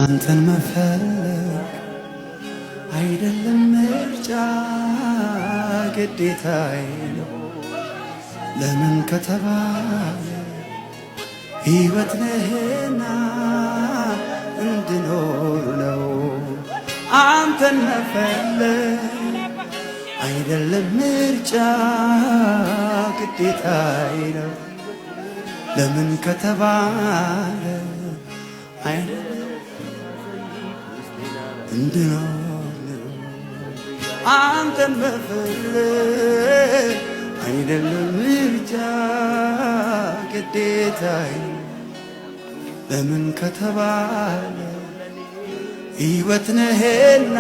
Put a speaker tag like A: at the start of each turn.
A: አንተን መፈለግ አይደለም ምርጫ ግዴታዬ ነው። ለምን ከተባለ ሕይወት ነህና እንድኖር ነው። አንተን መፈለግ አይደለም ምርጫ ግዴታዬ ነው። ለምን ከተባለ እንድኖር ነው። አንተን መፈለግ አይደለም ምርጫ ግዴታዬ ለምን ከተባለ ሕይወት ነህና